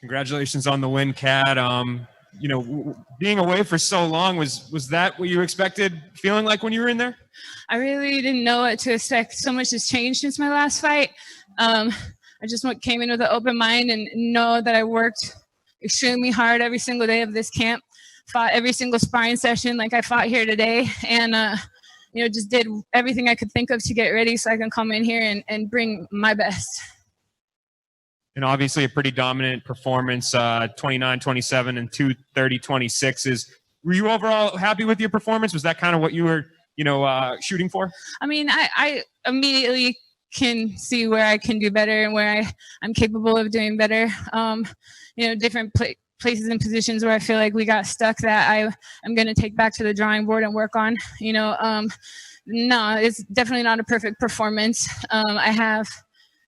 Congratulations on the win, Cat. Being away for so long, was that what you expected feeling like when you were in there? I really didn't know what to expect. So much has changed since my last fight. I just came in with an open mind and know that I worked extremely hard every single day of this camp, fought every single sparring session like I fought here today, and just did everything I could think of to get ready so I can come in here and bring my best. And obviously a pretty dominant performance, 29-27 and 230-26. Were you overall happy with your performance? Was that kind of what you were, shooting for? I mean, I immediately can see where I can do better and where I'm capable of doing better. Different places and positions where I feel like we got stuck that I'm going to take back to the drawing board and work on. No, it's definitely not a perfect performance. I have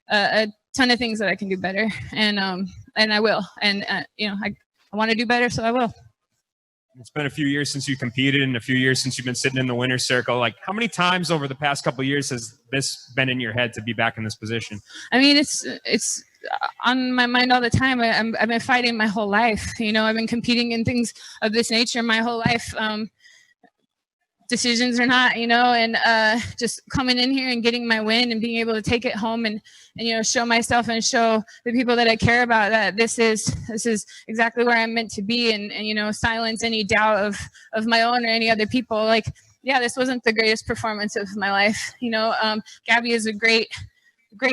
a ton of things that I can do better, and I will. And I want to do better, so I will. It's been a few years since you competed and a few years since you've been sitting in the winner's circle. Like, how many times over the past couple of years has this been in your head to be back in this position? I mean, it's on my mind all the time. I've been fighting my whole life. I've been competing in things of this nature my whole life. Decisions or not, and just coming in here and getting my win and being able to take it home and show myself and show the people that I care about that this is exactly where I'm meant to be, and silence any doubt of my own or any other people. Like, yeah, this wasn't the greatest performance of my life. Gabby is a great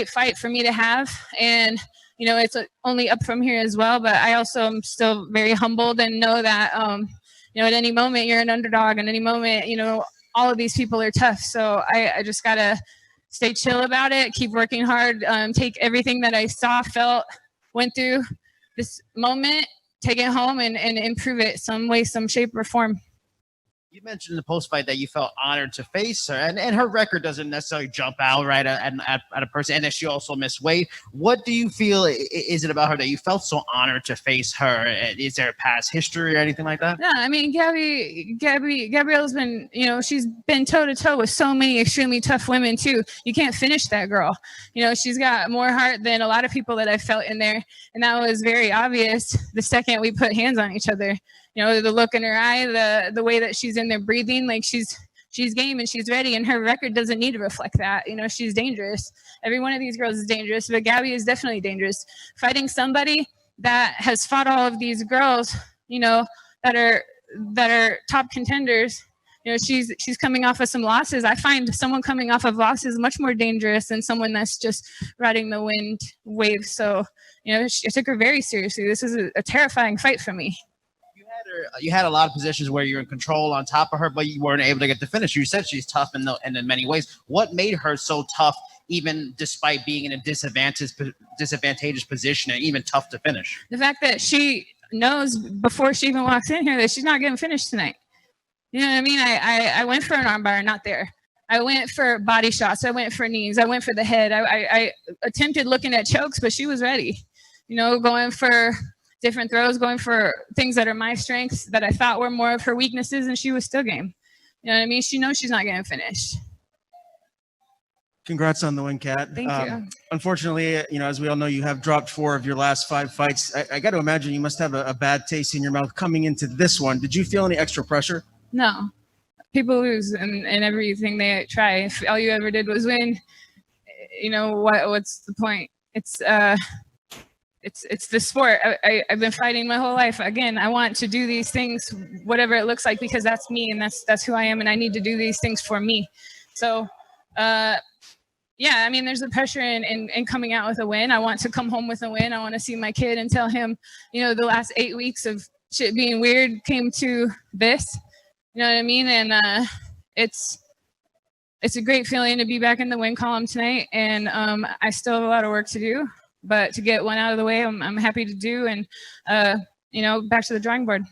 fight for me to have, and it's only up from here as well. But I also am still very humbled and know that at any moment you're an underdog, and any moment, all of these people are tough. So I just got to stay chill about it, keep working hard, take everything that I saw, felt, went through this moment, take it home and improve it some way, some shape or form. You mentioned in the post-fight that you felt honored to face her, and her record doesn't necessarily jump out right at a person, and that she also missed weight. What do you feel is it about her that you felt so honored to face her? Is there a past history or anything like that? Yeah, I mean, Gabrielle's been, she's been toe-to-toe with so many extremely tough women too. You can't finish that girl. She's got more heart than a lot of people that I felt in there, and that was very obvious the second we put hands on each other. The look in her eye, the way that she's in there breathing, like she's game and she's ready, and her record doesn't need to reflect that. She's dangerous. Every one of these girls is dangerous, but Gabby is definitely dangerous. Fighting somebody that has fought all of these girls, that are top contenders. She's coming off of some losses. I find someone coming off of losses much more dangerous than someone that's just riding the wind wave. So, I took her very seriously. This is a terrifying fight for me. You had a lot of positions where you're in control on top of her, but you weren't able to get the finish. You said she's tough in many ways. What made her so tough, even despite being in a disadvantageous position and even tough to finish? The fact that she knows before she even walks in here that she's not getting finished tonight. You know what I mean? I went for an armbar, not there. I went for body shots. I went for knees. I went for the head. I attempted looking at chokes, but she was ready. Going for different throws, going for things that are my strengths that I thought were more of her weaknesses, and she was still game. You know what I mean? She knows she's not getting finished. Congrats on the win, Cat. Thank you. Unfortunately, as we all know, you have dropped 4 of your last 5 fights. I got to imagine you must have a bad taste in your mouth coming into this one. Did you feel any extra pressure? No. People lose in everything they try. If all you ever did was win, what's the point? It's the sport. I've been fighting my whole life. Again, I want to do these things, whatever it looks like, because that's me and that's who I am, and I need to do these things for me. So, there's a pressure in coming out with a win. I want to come home with a win. I want to see my kid and tell him, the last 8 weeks of shit being weird came to this. You know what I mean? And it's a great feeling to be back in the win column tonight, and I still have a lot of work to do. But to get one out of the way, I'm happy to do, and back to the drawing board.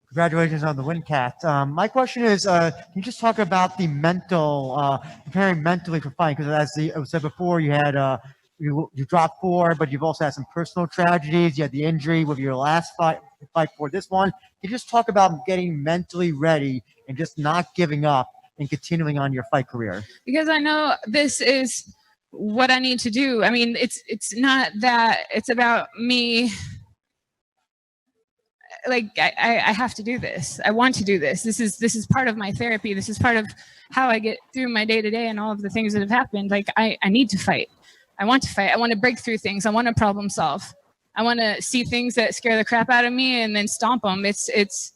Congratulations on the win, Cat. My question is, can you just talk about the mental, preparing mentally for fighting? Because as I said before, you had you dropped 4, but you've also had some personal tragedies. You had the injury with your last fight for this one. Can you just talk about getting mentally ready and just not giving up and continuing on your fight career? Because I know this is what I need to do. I mean, it's not that, it's about me. Like I have to do this. I want to do this. This is part of my therapy. This is part of how I get through my day to day and all of the things that have happened. Like I need to fight. I want to fight. I want to break through things. I want to problem solve. I want to see things that scare the crap out of me and then stomp them. It's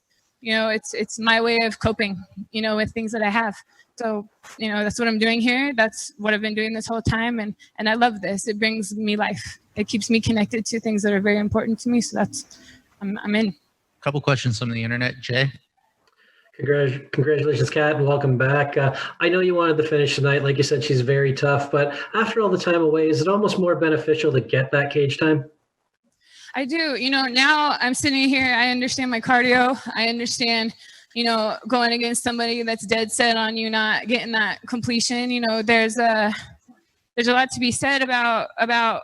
my way of coping, with things that I have. So, that's what I'm doing here. That's what I've been doing this whole time. And I love this. It brings me life. It keeps me connected to things that are very important to me. So I'm in. Couple questions from the internet. Jay? Congratulations, Cat, and welcome back. I know you wanted to finish tonight. Like you said, she's very tough, but after all the time away, is it almost more beneficial to get that cage time? I do. Now I'm sitting here. I understand my cardio. I understand, going against somebody that's dead set on you not getting that completion. There's a lot to be said about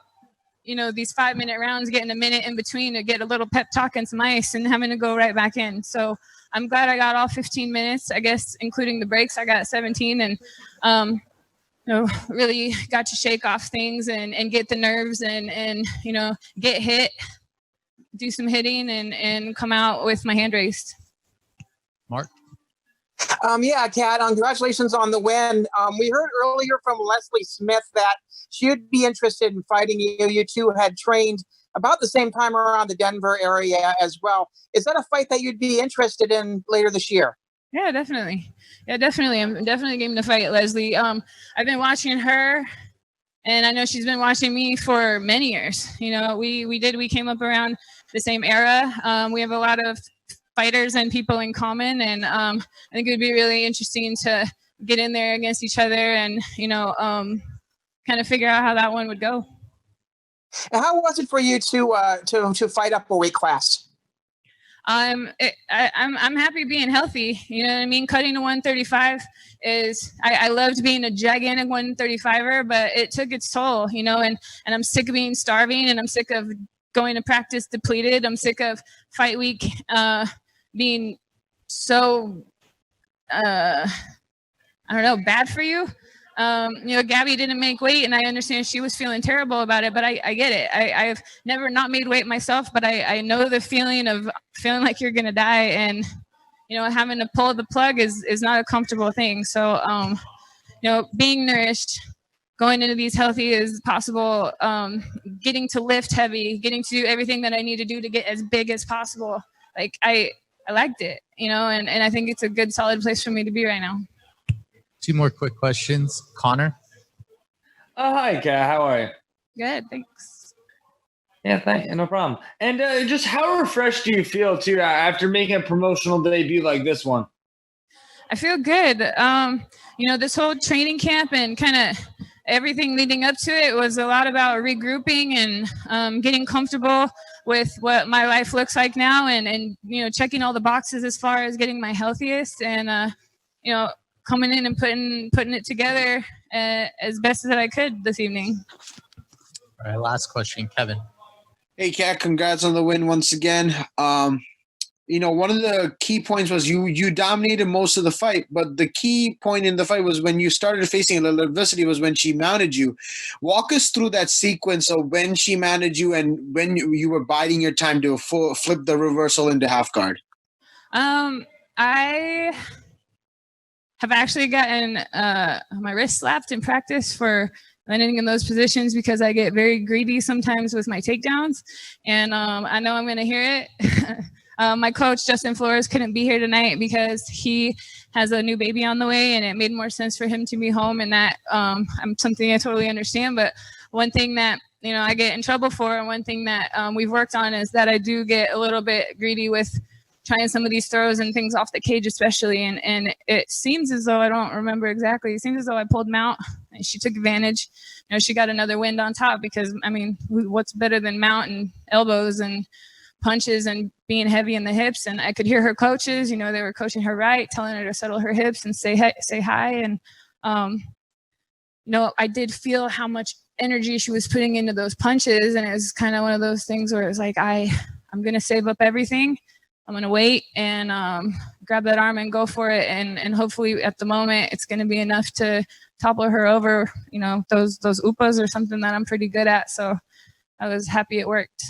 these 5-minute rounds, getting a minute in between to get a little pep talk and some ice and having to go right back in. So I'm glad I got all 15 minutes, I guess, including the breaks. I got 17 and, really got to shake off things and get the nerves and get hit, do some hitting and come out with my hand raised. Mark? Yeah, Kat, congratulations on the win. We heard earlier from Leslie Smith that she would be interested in fighting you. You two had trained about the same time around the Denver area as well. Is that a fight that you'd be interested in later this year? Yeah, definitely. I'm definitely game to fight Leslie. I've been watching her, and I know she's been watching me for many years. We came up around the same era. We have a lot of fighters and people in common, and I think it would be really interesting to get in there against each other and kind of figure out how that one would go. And how was it for you to fight up a weight class? I'm happy being healthy. You know what I mean? Cutting to 135 is, I loved being a gigantic 135er, but it took its toll, and I'm sick of being starving, and I'm sick of going to practice depleted. I'm sick of fight week being so, bad for you. Gabby didn't make weight, and I understand she was feeling terrible about it, but I get it. I've never not made weight myself, but I know the feeling of feeling like you're going to die, and, having to pull the plug is not a comfortable thing. So, being nourished, going into these healthy as possible, getting to lift heavy, getting to do everything that I need to do to get as big as possible. Like I liked it, and I think it's a good, solid place for me to be right now. 2 more quick questions. Connor? Oh, hi, Kat. How are you? Good, thanks. Yeah, no problem. And just how refreshed do you feel, too, after making a promotional debut like this one? I feel good. This whole training camp and kind of everything leading up to it was a lot about regrouping and getting comfortable with what my life looks like now and checking all the boxes as far as getting my healthiest and, coming in and putting it together as best as I could this evening. All right, last question, Kevin. Hey, Kat, congrats on the win once again. One of the key points was you dominated most of the fight, but the key point in the fight was when you started facing a little adversity was when she mounted you. Walk us through that sequence of when she mounted you and when you were biding your time to flip the reversal into half guard. I have actually gotten my wrist slapped in practice for landing in those positions because I get very greedy sometimes with my takedowns, and I know I'm going to hear it. My coach, Justin Flores, couldn't be here tonight because he has a new baby on the way, and it made more sense for him to be home, and that something I totally understand. But one thing that I get in trouble for, and one thing that we've worked on is that I do get a little bit greedy with trying some of these throws and things off the cage especially, and it seems as though, I don't remember exactly, it seems as though I pulled mount and she took advantage. She got another wind on top because, what's better than mount and elbows and punches and being heavy in the hips? And I could hear her coaches, they were coaching her right, telling her to settle her hips and say hi. And, I did feel how much energy she was putting into those punches. And it was kind of one of those things where it was like, I'm going to save up everything. I'm going to wait and grab that arm and go for it. And hopefully at the moment it's going to be enough to topple her over, those upas or something that I'm pretty good at. So I was happy it worked.